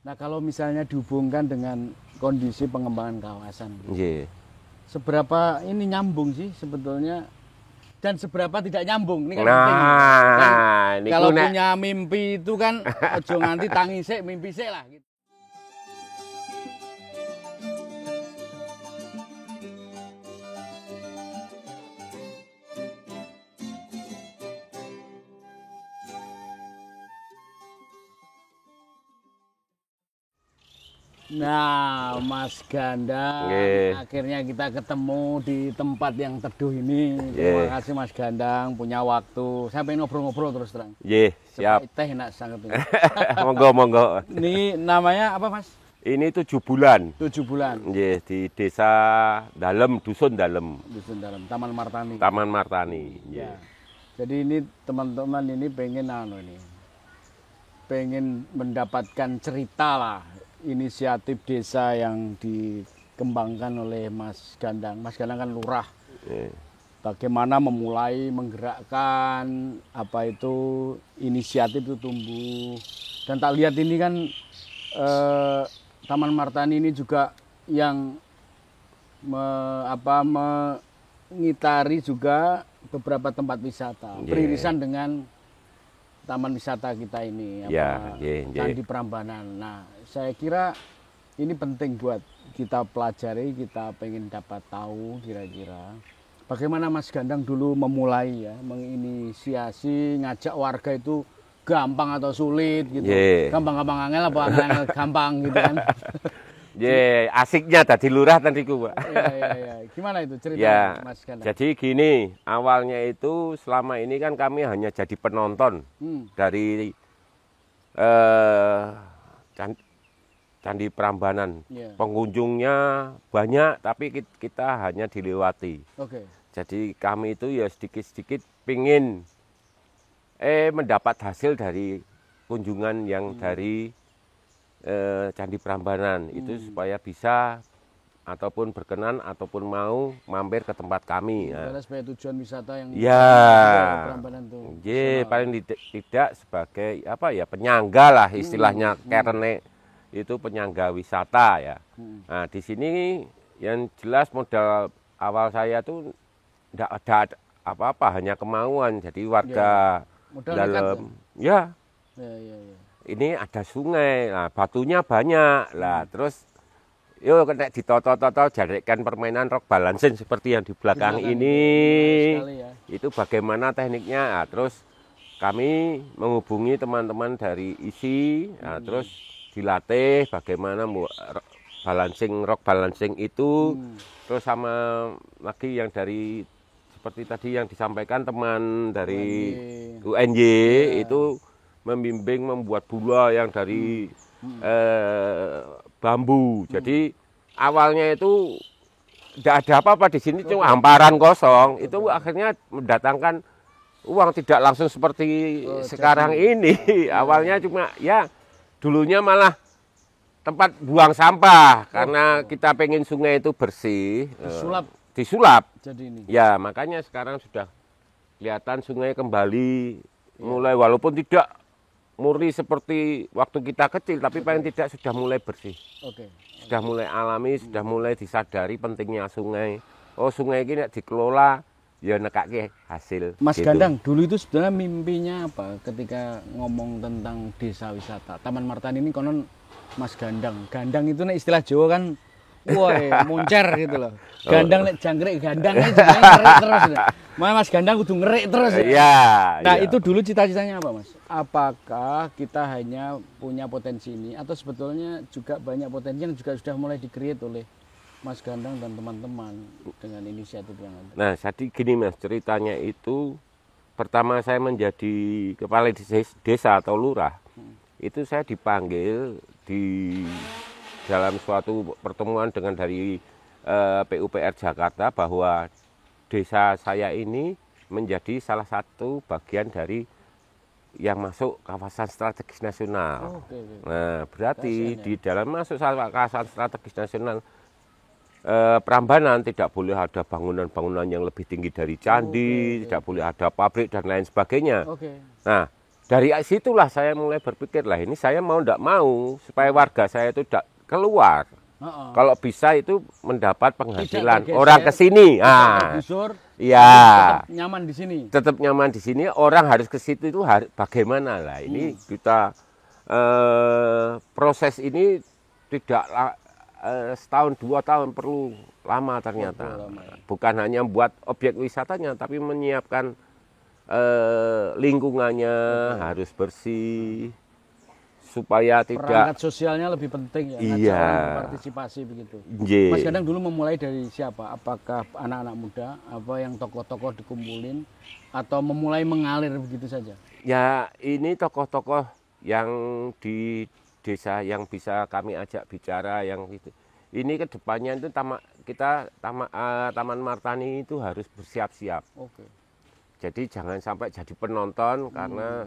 Nah kalau misalnya dihubungkan dengan kondisi pengembangan kawasan, seberapa ini nyambung sih sebetulnya dan seberapa tidak nyambung ini kan penting. Kan, kalau punya mimpi itu kan ojo nganti tangi sik mimpi sik lah gitu. Nah, Mas Gandang, akhirnya kita ketemu di tempat yang teduh ini. Terima kasih Mas Gandang, punya waktu. Saya pengen ngobrol-ngobrol terus terang. Siap. Teh enak sangat. Monggo, monggo. Ini namanya apa, Mas? Ini 7 bulan. 7 bulan. Di desa Dalem, Dusun Dalem. Dusun Dalem, Taman Martani. Taman Martani. Ya. Jadi ini teman-teman ini pengen mendapatkan cerita lah. Inisiatif desa yang dikembangkan oleh Mas Gandang. Mas Gandang kan lurah. Bagaimana memulai menggerakkan apa itu inisiatif itu tumbuh. Dan tak lihat ini kan Taman Martani ini juga yang mengitari juga beberapa tempat wisata. Beririsan dengan taman wisata kita ini, Candi Prambanan. Nah, saya kira ini penting buat kita pelajari, kita pengen dapat tahu kira-kira bagaimana Mas Gandang dulu memulai ya, menginisiasi ngajak warga itu gampang atau sulit gitu. Gampang-gampang angel apa angel gampang gitu kan. Asiknya tadi lurah tadi Pak. Iya. Gimana itu cerita Mas Gandang? Jadi gini, awalnya itu selama ini kan kami hanya jadi penonton dari Candi Prambanan. Pengunjungnya banyak, tapi kita hanya dilewati. Jadi kami itu ya sedikit-sedikit pingin mendapat hasil dari kunjungan yang dari Candi Prambanan itu supaya bisa ataupun berkenan ataupun mau mampir ke tempat kami. Sebagai tujuan wisata yang Prambanan itu. Paling tidak sebagai penyangga lah istilahnya, karena itu penyangga wisata ya. Nah di sini yang jelas modal awal saya tuh tidak ada apa-apa, hanya kemauan. Jadi warga dalam ini ada sungai, nah, batunya banyak lah, terus yuk kena ditoto-toto jadikan permainan rock balancing seperti yang di belakang ini. Itu bagaimana tekniknya? Nah, terus kami menghubungi teman-teman dari ISI, nah, terus dilatih bagaimana rock balancing itu. Terus sama lagi yang dari seperti tadi yang disampaikan teman dari UNY itu membimbing membuat bola yang dari bambu. Jadi awalnya itu tidak ada apa-apa di sini, cuma hamparan kosong. Itu akhirnya mendatangkan uang tidak langsung seperti sekarang ini. Awalnya cuma dulunya malah tempat buang sampah karena kita pengen sungai itu bersih. Disulap. Jadi ini. Ya makanya sekarang sudah kelihatan sungai kembali mulai, walaupun tidak murni seperti waktu kita kecil, tapi paling tidak sudah mulai bersih. Sudah mulai alami, sudah mulai disadari pentingnya sungai. Oh sungai ini dikelola, ya nekake hasil. Mas Gandang, dulu itu sebenarnya mimpinya apa ketika ngomong tentang desa wisata? Taman Martani ini konon Mas Gandang. Gandang itu istilah Jawa kan, muncer gitu loh. Gandang jangkrik, gandang ngerik terus. Mas Gandang kudu ngerik terus ya. Nah itu dulu cita-citanya apa Mas? Apakah kita hanya punya potensi ini atau sebetulnya juga banyak potensi yang juga sudah mulai di-create oleh Mas Gandang dan teman-teman dengan inisiatif yang ada? Nah jadi gini Mas, ceritanya itu pertama saya menjadi kepala desa atau lurah, itu saya dipanggil di dalam suatu pertemuan dengan dari PUPR Jakarta bahwa desa saya ini menjadi salah satu bagian dari yang masuk kawasan strategis nasional. Nah, berarti di dalam masuk kawasan strategis nasional Prambanan tidak boleh ada bangunan-bangunan yang lebih tinggi dari candi, tidak boleh ada pabrik dan lain sebagainya. Nah, Dari situlah saya mulai berpikir lah, ini saya mau ndak mau supaya warga saya itu tidak keluar. Kalau bisa itu mendapat penghasilan orang ke sini. Iya. Tetap nyaman di sini. Tetap nyaman di sini, orang harus ke situ itu bagaimana lah. Ini kita proses ini tidak setahun 2 tahun, perlu lama ternyata. Bukan hanya buat objek wisatanya, tapi menyiapkan lingkungannya harus bersih supaya tidak. Perangkat sosialnya lebih penting ya. Iya. Partisipasi begitu. Yeah. Mas Gandang dulu memulai dari siapa? Apakah anak-anak muda, apa yang tokoh-tokoh dikumpulin, atau memulai mengalir begitu saja? Ya ini tokoh-tokoh yang di desa yang bisa kami ajak bicara yang itu. Ini kedepannya itu Taman Martani itu harus bersiap-siap. Oke. Jadi jangan sampai jadi penonton karena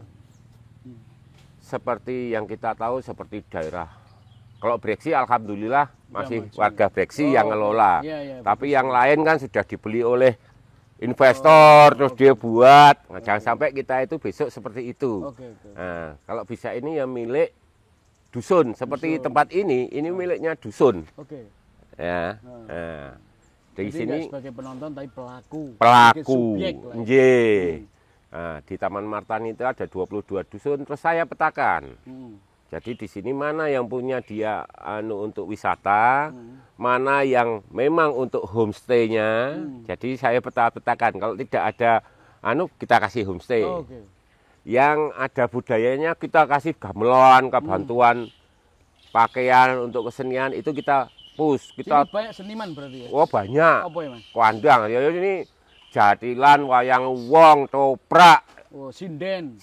seperti yang kita tahu seperti daerah. Kalau Breksi alhamdulillah masih warga Breksi yang ngelola. Tapi yang lain kan sudah dibeli oleh investor terus dia buat. Nah, jangan sampai kita itu besok seperti itu. Nah, kalau bisa ini yang milik dusun seperti tempat ini miliknya dusun. Ya. Nah, di sini sebagai penonton tapi pelaku. Nah, di Taman Martani itu ada 22 dusun, terus saya petakan. Jadi di sini mana yang punya dia untuk wisata, mana yang memang untuk homestay-nya. Jadi saya petakan. Kalau tidak ada kita kasih homestay. Yang ada budayanya kita kasih gamelan, kebantuan pakaian untuk kesenian itu kita push. Kita banyak seniman berarti ya? Oh banyak. Apa ya Mas? Kandang. Ya ini jatilan, wayang wong, toprak. Oh, sinden.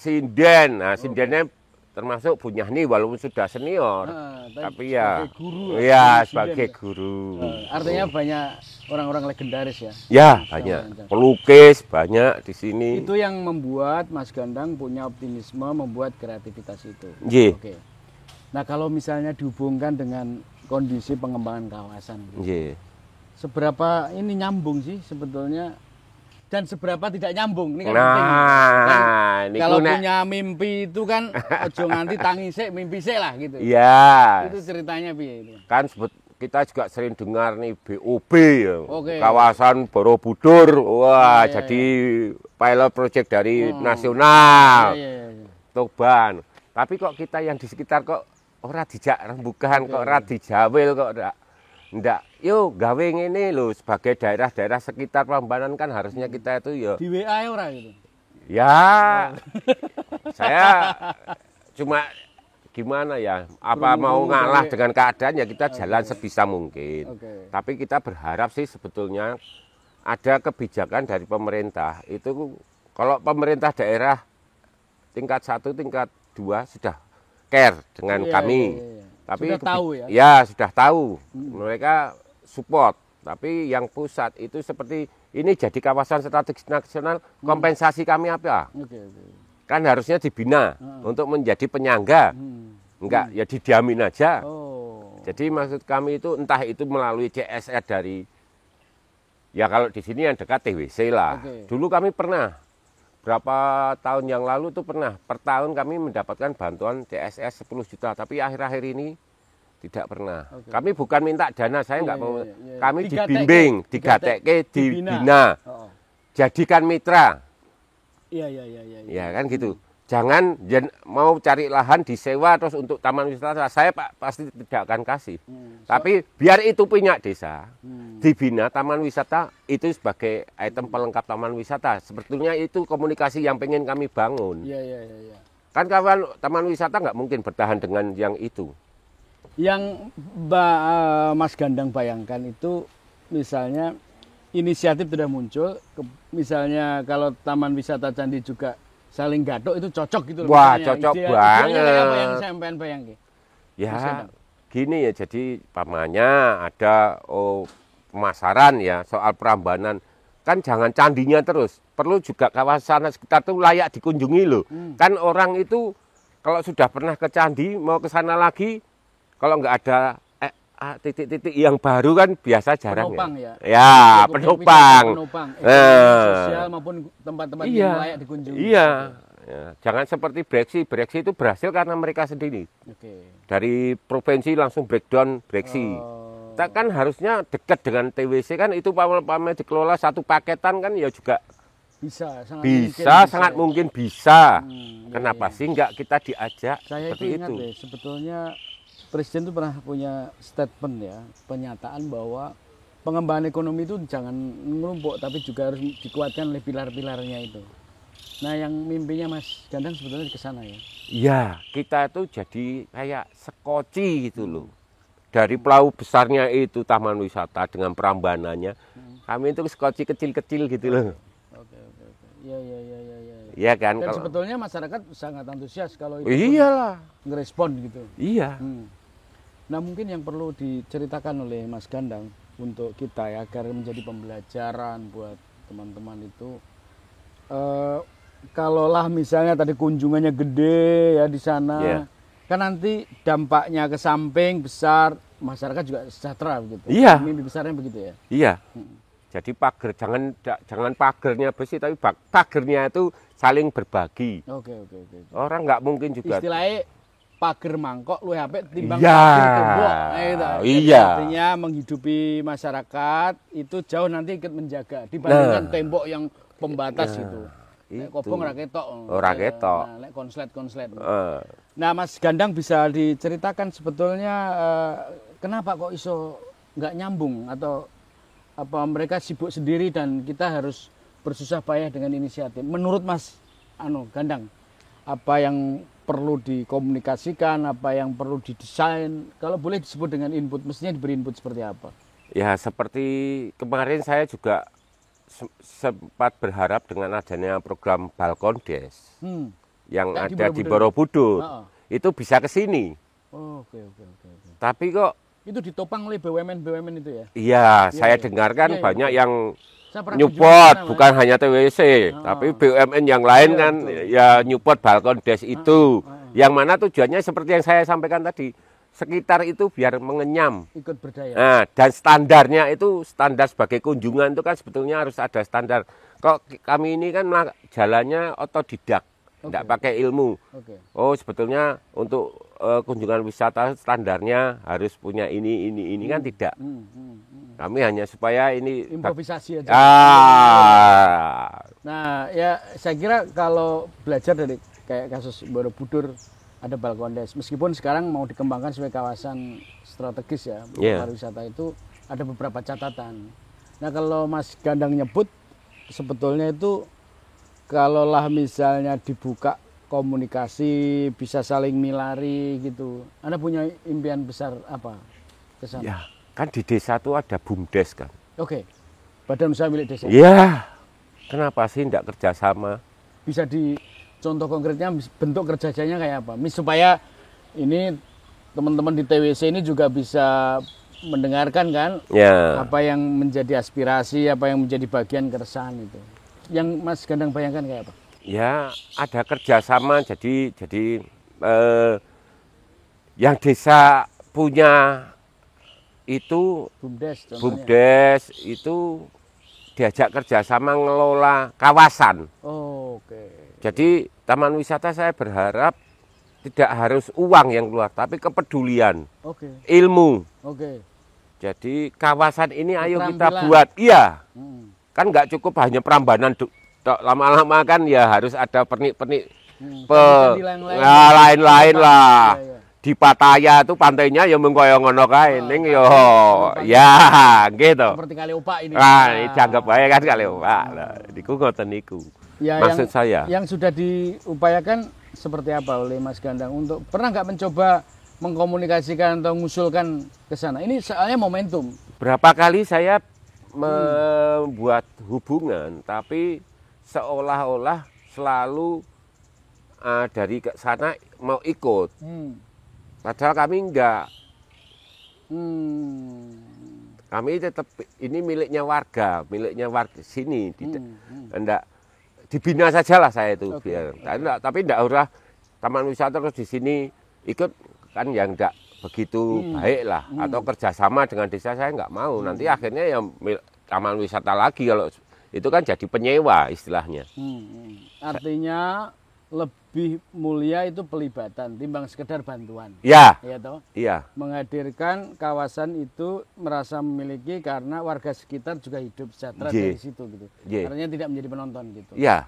Nah, sindennya termasuk Bu Nyahni walaupun sudah senior. Tapi ya sebagai guru. Ya, sebagai guru. Artinya banyak orang-orang legendaris ya? Ya, banyak. Pelukis banyak di sini. Itu yang membuat Mas Gandang punya optimisme membuat kreativitas itu. Oke. Nah, kalau misalnya dihubungkan dengan kondisi pengembangan kawasan. Seberapa ini nyambung sih sebetulnya dan seberapa tidak nyambung ini kan penting. Kalau punya mimpi itu kan ojo nganti tangi sik mimpi sik lah gitu. Iya. Itu ceritanya piye itu? Kan kita juga sering dengar nih BOB ya. Kawasan Borobudur. Wah, jadi pilot project dari nasional. Toban. Tapi kok kita yang di sekitar kok ora dijak rembugan, kok ora dijawil, kok ndak. Yuk gawe ngene lho, sebagai daerah-daerah sekitar Prambanan kan harusnya kita itu ya. Di WA ora gitu. Ya. Saya cuma gimana ya? Apa mau ngalah dengan keadaan ya kita jalan sebisa mungkin. Tapi kita berharap sih sebetulnya ada kebijakan dari pemerintah. Itu kalau pemerintah daerah tingkat 1, tingkat 2 sudah care dengan kami. Tapi sudah tahu ya? Ya, sudah tahu. Mereka support. Tapi yang pusat itu seperti ini jadi kawasan strategis nasional, kompensasi kami apa? Kan harusnya dibina untuk menjadi penyangga. Enggak, ya didiamin aja. Jadi maksud kami itu entah itu melalui CSR dari, ya kalau di sini yang dekat TWC lah. Dulu kami pernah berapa tahun yang lalu tuh pernah per tahun kami mendapatkan bantuan CSS 10 juta, tapi akhir-akhir ini tidak pernah. Kami bukan minta dana, saya nggak mau. Kami dibimbing, digateke, dibina, jadikan mitra. Ya kan gitu. Jangan mau cari lahan disewa terus untuk taman wisata, saya pasti tidak akan kasih. Tapi biar itu punya desa, dibina taman wisata itu sebagai item pelengkap taman wisata. Sebetulnya itu komunikasi yang pengen kami bangun. Kan kawan taman wisata nggak mungkin bertahan dengan yang itu. Yang Mas Gandang bayangkan itu misalnya inisiatif sudah muncul, misalnya kalau taman wisata Candi juga saling gadok itu cocok gitu loh. Wah, cocok banget. Apa yang saya bayangin? Ya, gini ya, jadi pamannya ada pemasaran ya soal Prambanan. Kan jangan candinya terus, perlu juga kawasan sekitar itu layak dikunjungi loh. Kan orang itu kalau sudah pernah ke candi mau ke sana lagi, kalau nggak ada titik-titik yang baru kan biasa jarang penopang ya. Penopang. Sosial maupun tempat-tempat yang layak dikunjungi. Ya, jangan seperti Breksi. Breksi itu berhasil karena mereka sendiri. Oke. Dari provinsi langsung breakdown Breksi. Oh. Kita kan harusnya dekat dengan TWC kan, itu pamel dikelola satu paketan kan ya juga Bisa, sangat bisa, sangat ya. mungkin bisa. Iya, Kenapa iya. sih enggak kita diajak Saya seperti itu ingat itu? deh, sebetulnya Presiden itu pernah punya statement ya, pernyataan bahwa pengembangan ekonomi itu jangan menumpuk, tapi juga harus dikuatkan oleh pilar-pilarnya itu. Nah, yang mimpinya Mas Gandang sebetulnya ke sana ya. Ya, kita itu jadi kayak sekoci gitu loh. Dari perahu besarnya itu taman wisata dengan perambanannya, kami itu sekoci kecil-kecil gitu loh. Oke. Iya. Iya kan? Dan sebetulnya masyarakat sangat antusias kalau itu Iyalah. ngerespon gitu. Iya. Nah, mungkin yang perlu diceritakan oleh Mas Gandang untuk kita ya, agar menjadi pembelajaran buat teman-teman itu, kalaulah misalnya tadi kunjungannya gede ya di sana, Iya. kan nanti dampaknya ke samping besar, masyarakat juga sejahtera begitu. Iya. Mimpi besarnya begitu ya. Iya. Jadi pagar jangan pagarnya besi, tapi pagarnya itu saling berbagi. Oke. Orang nggak mungkin juga. Istilahnya pagar mangkok lu HP timbang Iya. pagar tembok. Nah, itu. Jadi Iya. artinya menghidupi masyarakat itu jauh nanti ikut menjaga dibandingkan tembok yang pembatas itu. Nek kobong ra ketok. Ora ketok. Nah, nek konslet. Eh, Nah, Mas Gandang bisa diceritakan sebetulnya kenapa kok iso nggak nyambung, atau apa mereka sibuk sendiri dan kita harus bersusah payah dengan inisiatif. Menurut Mas Gandang, apa yang perlu dikomunikasikan, apa yang perlu didesain, kalau boleh disebut dengan input, mestinya diberi input seperti apa? ya seperti kemarin saya juga sempat berharap dengan adanya program Balkon Des yang Kayak ada di Borobudur. Borobudur. Heeh. Itu bisa ke sini. Oh, oke. Tapi kok Itu ditopang oleh BUMN itu ya? iya, saya iya. dengarkan Iya, banyak iya. yang Saya pernah nyupot, kunjungan ke sana, bukan hanya TWC, tapi BUMN yang lain Iya, kan betul. ya nyupot Balkon Des itu. Yang mana tujuannya seperti yang saya sampaikan tadi, sekitar itu biar mengenyam. ikut berdaya. Nah, dan standarnya itu, standar sebagai kunjungan itu kan sebetulnya harus ada standar. Kok kami ini kan jalannya otodidak, tidak pakai ilmu. Oke. Oh, sebetulnya untuk kunjungan wisata standarnya harus punya ini kan tidak. Kami hanya supaya ini Improvisasi aja. Nah, ya saya kira kalau belajar dari kayak kasus Borobudur, ada Balkon Des. Meskipun sekarang mau dikembangkan sebagai kawasan strategis ya, Yeah. pariwisata itu ada beberapa catatan. Nah, kalau Mas Gandang nyebut, sebetulnya itu kalaulah misalnya dibuka komunikasi, bisa saling milari gitu. Anda punya impian besar apa ke sana? Ya, kan di desa itu ada BUMDes kan. Oke, badan usaha milik desa. Ya, kenapa sih tidak kerjasama? Bisa di contoh konkretnya, bentuk kerjanya kayak apa? Supaya ini teman-teman di TWC ini juga bisa mendengarkan kan Ya, apa yang menjadi aspirasi, apa yang menjadi bagian keresahan itu. Yang Mas Gandang bayangkan kayak apa? ya ada kerjasama. Jadi yang desa punya itu BUMDes contohnya. BUMDes itu diajak kerjasama ngelola kawasan. Oh, oke. Jadi taman wisata saya berharap tidak harus uang yang keluar, tapi kepedulian, Oke. ilmu. Oke. Jadi kawasan ini ayo kita Keterampilan. buat. Iya, Hmm. kan nggak cukup hanya perambanan. Lama-lama kan ya harus ada pernik-pernik Candi lain-lain. lain-lain lah. Iya, iya. Di Pattaya tuh pantainya ya mengkoyo ngono kae ning yo ya gitu. Seperti kali opak ini. Nah, ini dianggap bae kan kali Pak. Nah, niku ngoten niku. Ya, Maksud saya. Yang sudah diupayakan seperti apa oleh Mas Gandang untuk pernah nggak mencoba mengkomunikasikan atau mengusulkan ke sana? Ini soalnya momentum. Berapa kali saya membuat hubungan, tapi seolah-olah selalu dari ke sana mau ikut. Padahal kami enggak. Kami tetap ini miliknya warga sini. Enggak dibina sajalah saya itu. Oke. Tapi enggak usah taman wisata terus di sini ikut, kan yang enggak begitu baik lah. Atau kerjasama dengan desa saya enggak mau. Nanti akhirnya ya taman wisata lagi, kalau itu kan jadi penyewa istilahnya. Artinya lebih mulia itu pelibatan timbang sekedar bantuan. Ya, Ya toh? iya, Menghadirkan kawasan itu merasa memiliki karena warga sekitar juga hidup sejahtera Ye. dari situ gitu. Ye. Artinya tidak menjadi penonton gitu. iya,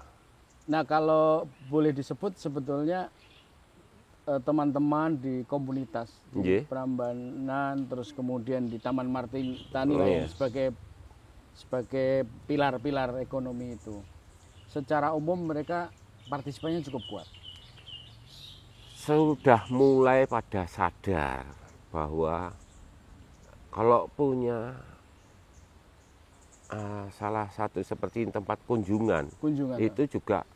Nah, kalau boleh disebut sebetulnya teman-teman di komunitas di Ye. Prambanan terus kemudian di Taman Martani lah Iya. yang sebagai pilar-pilar ekonomi itu. Secara umum mereka partisipasinya cukup kuat. Sudah mulai pada sadar bahwa kalau punya salah satu seperti tempat kunjungan, Kunjungan. itu juga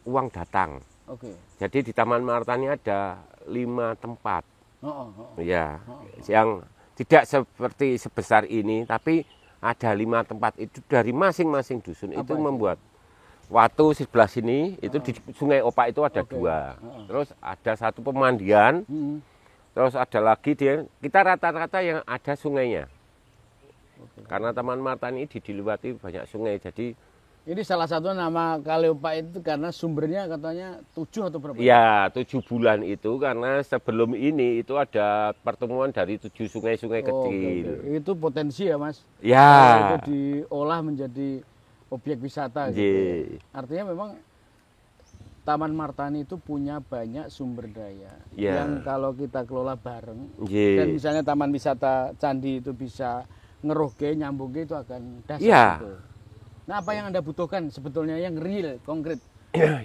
uang datang. Oke. Jadi di Taman Martani ada 5 tempat, Oh, oh, oh. ya, yang tidak seperti sebesar ini, tapi ada 5 tempat itu dari masing-masing dusun Apa itu itu? membuat. Watu sebelah sini itu di Sungai Opak itu ada Oke. 2, terus ada 1 pemandian, Hmm. terus ada lagi kita rata-rata yang ada sungainya. Karena Taman Martani ini dilewati banyak sungai, jadi Ini salah satu nama Kaleopak itu karena sumbernya katanya 7 atau berapa? ya 7 bulan itu karena sebelum ini itu ada pertemuan dari 7 sungai-sungai Oh, oke, kecil. oke. Itu potensi ya Mas? Ya, Kalau itu diolah menjadi objek wisata gitu. Ye. Artinya memang Taman Martani itu punya banyak sumber daya Ya. yang kalau kita kelola bareng Ye. dan misalnya taman wisata Candi itu bisa ngeruhke, nyambungke itu akan dahsyat Ya. gitu. Nah, apa yang Anda butuhkan sebetulnya yang real, konkret?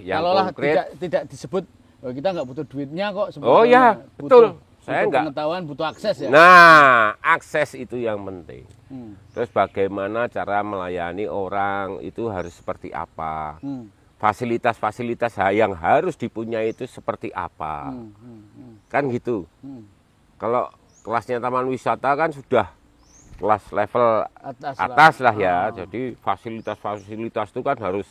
Yang Kalaulah konkret, tidak disebut oh, kita nggak butuh duitnya kok Oh ya, betul. Saya butuh nggak. pengetahuan, butuh akses ya. Nah, akses itu yang penting. Hmm. Terus bagaimana cara melayani orang itu harus seperti apa? Hmm. Fasilitas-fasilitas yang harus dipunyai itu seperti apa? Kan gitu. Hmm. Kalau kelasnya taman wisata kan sudah kelas level Atas, atas lah ya. Jadi fasilitas-fasilitas itu kan harus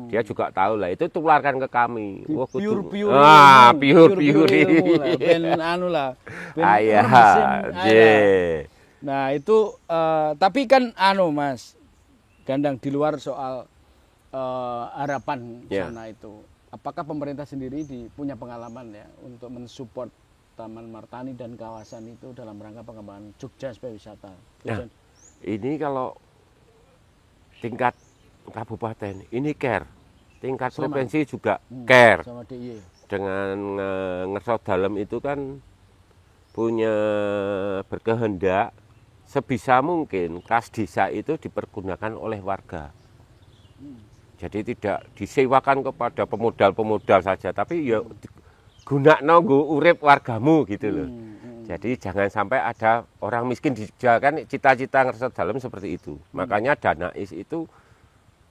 dia juga tahu lah. Itu tularkan ke kami. Wah, kudu- Pure Ah, ilmu, pure ilmu lah. Ben anu lah. Ben Ayah, remesin, je. Nah itu tapi kan anu Mas Gandang di luar soal harapan Ya. sana itu. Apakah pemerintah sendiri punya pengalaman ya untuk mensupport Taman Martani dan kawasan itu dalam rangka pengembangan Jogja sebagai wisata? Nah, ini kalau tingkat kabupaten ini care, tingkat Sleman. provinsi juga care. Sama DIY. Dengan Ngersot Dalem itu kan punya berkehendak sebisa mungkin kas desa itu dipergunakan oleh warga. Jadi tidak disewakan kepada pemodal-pemodal saja, tapi ya gunakno nggo urip wargamu gitu loh. Jadi jangan sampai ada orang miskin di Jogja, kan cita-cita Ngersot Dalem seperti itu. Makanya Danais itu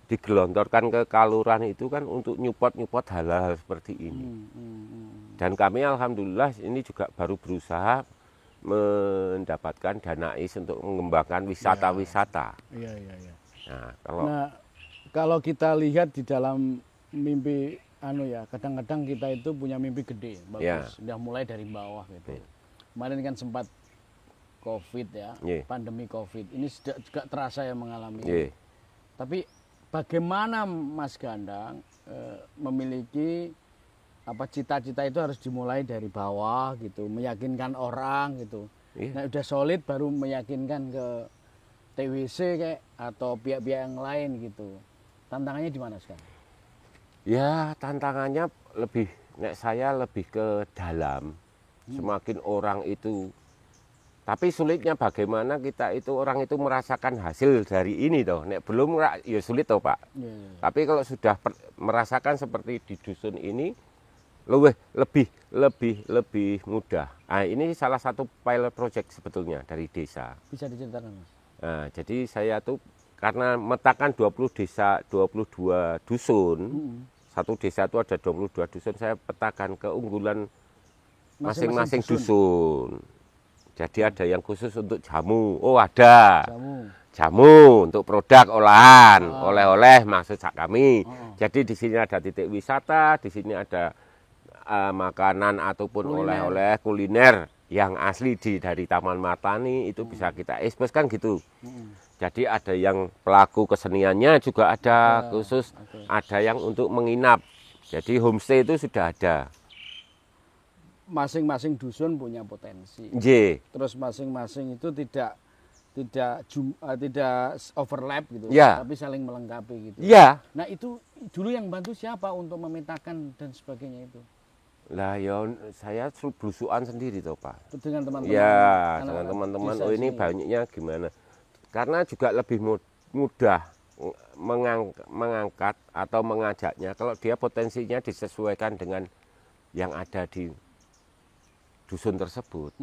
digelontorkan ke Kalurahan itu kan untuk nyupot hal-hal seperti ini. Dan kami alhamdulillah ini juga baru berusaha mendapatkan Danais untuk mengembangkan wisata-wisata. Iya, iya, iya. Nah, Kalau kita lihat di dalam mimpi anu ya, kadang-kadang kita itu punya mimpi gede, bagus. Ya. Sudah mulai dari bawah gitu. Kemarin kan sempat Covid ya, Ye. pandemi Covid. Ini juga terasa yang mengalami. Ye. Tapi bagaimana Mas Gandang memiliki apa cita-cita itu harus dimulai dari bawah gitu, meyakinkan orang gitu. Iya. Nah, udah solid baru meyakinkan ke TWC kayak atau pihak-pihak yang lain gitu. Tantangannya di mana sekarang? Ya tantangannya nek saya lebih ke dalam. Semakin orang itu, tapi sulitnya bagaimana kita itu orang itu merasakan hasil dari ini toh. Nek belum ya sulit toh Pak. Ya, Tapi kalau sudah merasakan seperti di dusun ini, lebih mudah. Nah, ini salah satu pilot project sebetulnya dari desa. bisa diceritakan Mas? Nah, jadi saya tuh karena metakan 20 desa, 22 dusun, satu desa itu ada 22 dusun, saya petakan keunggulan masing-masing dusun. Jadi ada yang khusus untuk jamu, oh ada. Jamu untuk produk olahan, oleh-oleh maksud kami. Jadi di sini ada titik wisata, di sini ada makanan ataupun oleh-oleh kuliner yang asli dari Taman Martani itu bisa kita ekspos kan gitu. Jadi ada yang pelaku keseniannya juga ada khusus, ada yang untuk menginap Jadi homestay itu sudah ada. Masing-masing dusun punya potensi. Nggih. Terus masing-masing itu tidak overlap gitu, Ya. tapi saling melengkapi gitu. Iya. Nah itu dulu yang bantu siapa untuk memetakan dan sebagainya itu? Lah ya saya belusukan sendiri toh Pak. Dengan teman-teman. Ya, anak-anak dengan teman-teman. desa Oh ini sini. banyaknya gimana? Karena juga lebih mudah mengangkat atau mengajaknya kalau dia potensinya disesuaikan dengan yang ada di dusun tersebut.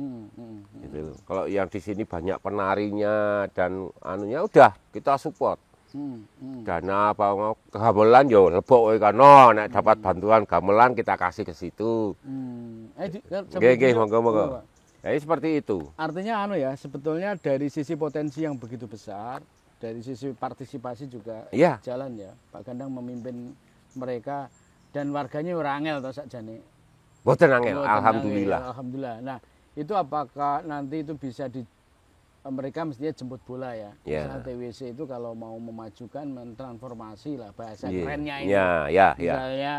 Gitu. Kalau yang di sini banyak penarinya dan anunya udah kita support. Dana apa mau gamelan yo lebok kowe kono nek dapat bantuan gamelan kita kasih ke situ. Nggih, monggo. Ya seperti itu. Artinya ya sebetulnya dari sisi potensi yang begitu besar, dari sisi partisipasi juga Iya. jalan ya. Pak Gandang memimpin mereka dan warganya ora angel to sakjane. Boten angel, Boten alhamdulillah. angel, alhamdulillah. Nah, itu apakah nanti itu bisa mereka mestinya jemput bola ya. Ya. Misalnya TWC itu kalau mau memajukan, mentransformasi lah bahasa Iya. kerennya ini. Ya. Misalnya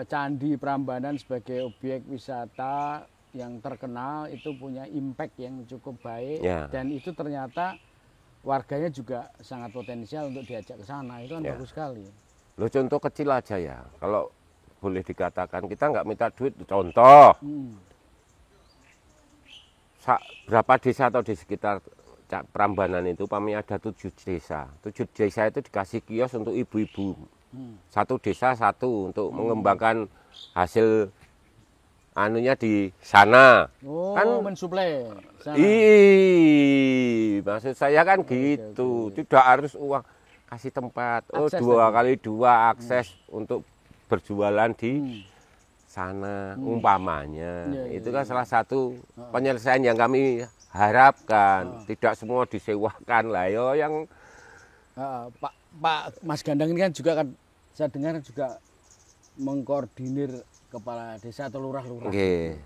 Candi Prambanan sebagai objek wisata yang terkenal itu punya impact yang cukup baik Ya. dan itu ternyata warganya juga sangat potensial untuk diajak ke sana. Itu kan Ya. bagus sekali. Lo contoh kecil aja ya. Kalau boleh dikatakan kita nggak minta duit, contoh berapa desa atau di sekitar Prambanan itu kami ada 7 desa. 7 desa itu dikasih kios untuk ibu-ibu. Satu desa satu untuk mengembangkan hasil anunya di sana. Oh, Kan mensuplai sana. Maksud saya kan gitu. Tidak harus uang, kasih tempat. Oh, Akses 2x2 akses untuk berjualan di sana umpamanya. Itu kan salah satu penyelesaian yang kami harapkan. Tidak semua disewakan lah yo yang Pak Mas Gandang ini kan juga kan saya dengar juga mengkoordinir kepala desa atau lurah-lurah. Nggih.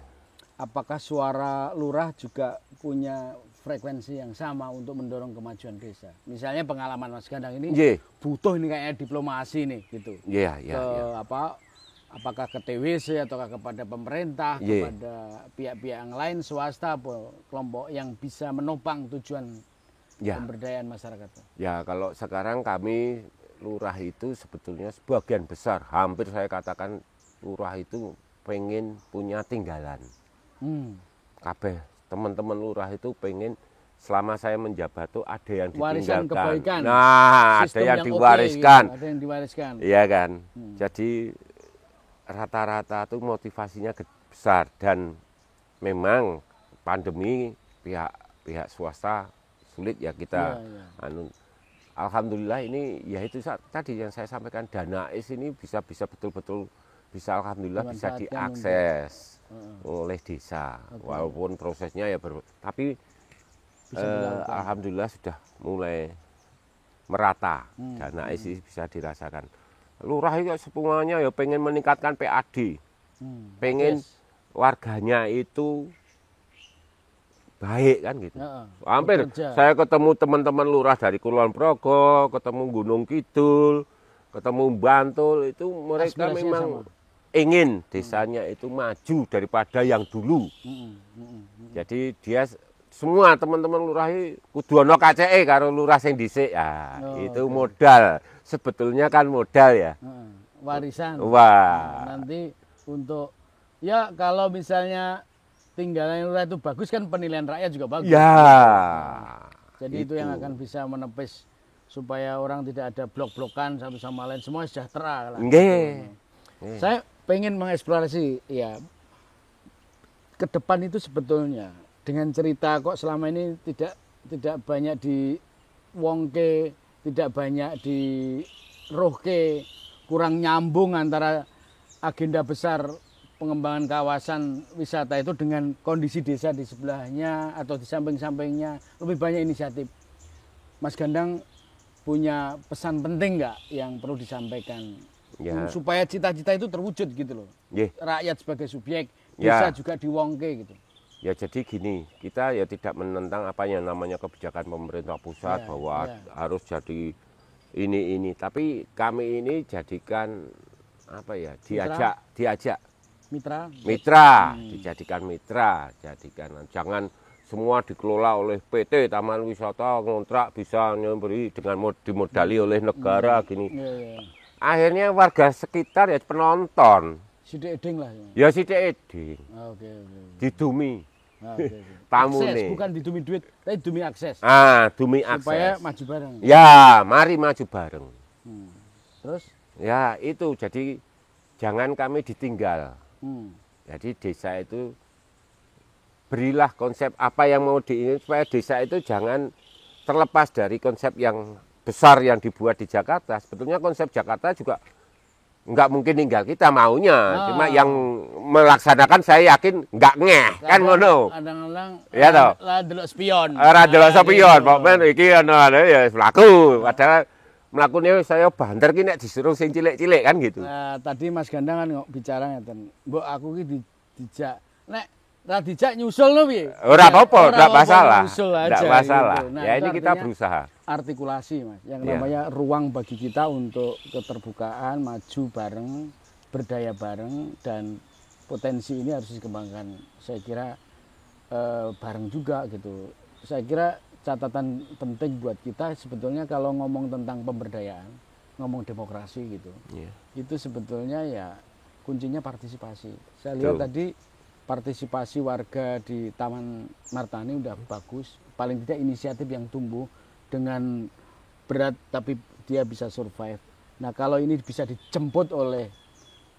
Apakah suara lurah juga punya frekuensi yang sama untuk mendorong kemajuan desa? Misalnya pengalaman Mas Gandang ini Nggih. butuh ini kayaknya diplomasi nih gitu. Iya. Apakah ke TWC ataukah kepada pemerintah, kepada pihak-pihak yang lain swasta atau kelompok yang bisa menopang tujuan pemberdayaan masyarakat? Ya, kalau sekarang kami lurah itu sebetulnya sebagian besar, hampir saya katakan lurah itu pengen punya tinggalan. Kabeh teman-teman lurah itu pengen selama saya menjabat tuh ada yang Warisan ditinggalkan. kebaikan. Nah, ada Sistem yang oke diwariskan. gitu, ada yang diwariskan. Iya kan. Jadi rata-rata tuh motivasinya besar dan memang pandemi pihak swasta sulit ya kita alhamdulillah ini ya itu tadi yang saya sampaikan dana ini bisa betul-betul bisa alhamdulillah bisa diakses oleh desa walaupun prosesnya ya tapi alhamdulillah sudah mulai merata dana ini bisa dirasakan. Lurah itu semuanya ya pengen meningkatkan PAD, pengen warganya itu baik kan gitu. Hampir saya ketemu teman-teman lurah dari Kulon Progo, ketemu Gunung Kidul, ketemu Bantul itu mereka memang ingin desanya itu maju daripada yang dulu. Jadi dia semua teman-teman lurah kudu ana KCE karo lurah sing dhisik ya. Itu modal. Sebetulnya kan modal ya. Warisan. Wah. Nanti untuk ya kalau misalnya tinggalan lurah itu bagus kan penilaian rakyat juga bagus. Ya. Jadi itu yang akan bisa menepis supaya orang tidak ada blok-blokan satu sama lain, semua sejahtera lah. Nggih. Saya pengen mengeksplorasi ya ke depan itu sebetulnya dengan cerita kok selama ini tidak banyak diwongke, tidak banyak dirohke, kurang nyambung antara agenda besar pengembangan kawasan wisata itu dengan kondisi desa di sebelahnya atau di samping-sampingnya. Lebih banyak inisiatif. Mas Gandang punya pesan penting nggak yang perlu disampaikan supaya cita-cita itu terwujud gitu loh. Rakyat sebagai subjek, desa juga diwongke gitu. Ya jadi gini, kita ya tidak menentang apa yang namanya kebijakan pemerintah pusat bahwa harus jadi ini. Tapi kami ini jadikan apa ya, diajak mitra. dijadikan mitra, jangan semua dikelola oleh PT Taman Wisata, ngontrak bisa memberi dengan dimodali oleh negara gini. Iya. Akhirnya warga sekitar ya penonton. Sidik eding lah. Ya sidik eding. Oke. Didumi. Oke. Tamu Akses, nih. bukan didumi duit, tapi dumi akses. Dumi akses. Supaya maju bareng. Ya, mari maju bareng. Terus? Ya, itu jadi jangan kami ditinggal. Jadi desa itu berilah konsep apa yang mau diingin supaya desa itu jangan terlepas dari konsep yang besar yang dibuat di Jakarta. Sebetulnya konsep Jakarta juga nggak mungkin ninggal kita maunya, cuma yang melaksanakan saya yakin nggak ngeh, kan ngono. Kadang-kadang ya toh. Lah delok spion. Delok spion, pokoknya iki ana ya mlaku. Padahal mlakune saya banter ki nek disuruh sing cilik-cilik kan gitu. Nah, tadi Mas Gandang kan bicara ngeten. Mbok aku ki dijak nek ra dijak nyusul lho piye? Ora apa-apa, enggak masalah. Enggak masalah. Gitu. Nah, ya ini kita berusaha. Artikulasi, Mas. Yang namanya ruang bagi kita untuk keterbukaan, maju bareng, berdaya bareng, dan potensi ini harus dikembangkan. Saya kira bareng juga gitu. Saya kira catatan penting buat kita sebetulnya kalau ngomong tentang pemberdayaan, ngomong demokrasi gitu. Itu sebetulnya ya kuncinya partisipasi. Saya lihat tadi partisipasi warga di Taman Martani udah bagus, paling tidak inisiatif yang tumbuh dengan berat tapi dia bisa survive. Nah, kalau ini bisa dijemput oleh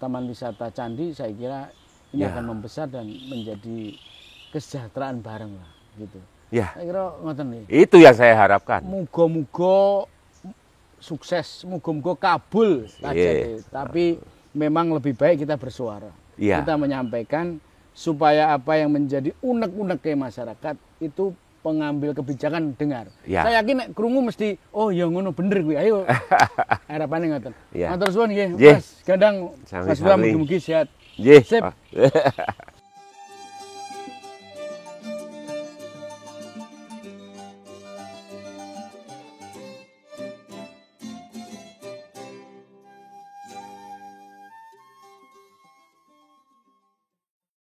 Taman Wisata Candi, saya kira ini akan membesar dan menjadi kesejahteraan bareng lah gitu. Ya. Saya kira ngoten nih. Itu yang saya harapkan. Muga-muga sukses, muga-muga kabul aja. Tapi memang lebih baik kita bersuara. Kita menyampaikan supaya apa yang menjadi unek-unek ke masyarakat itu pengambil kebijakan dengar. Saya yakin nek krungu mesti oh ya ngono bener kuwi. Ayo. Harapane ngoten. Matur suwun nggih. Mas Gandang, Mas Bram mugi-mugi sehat. Nggih. Sip.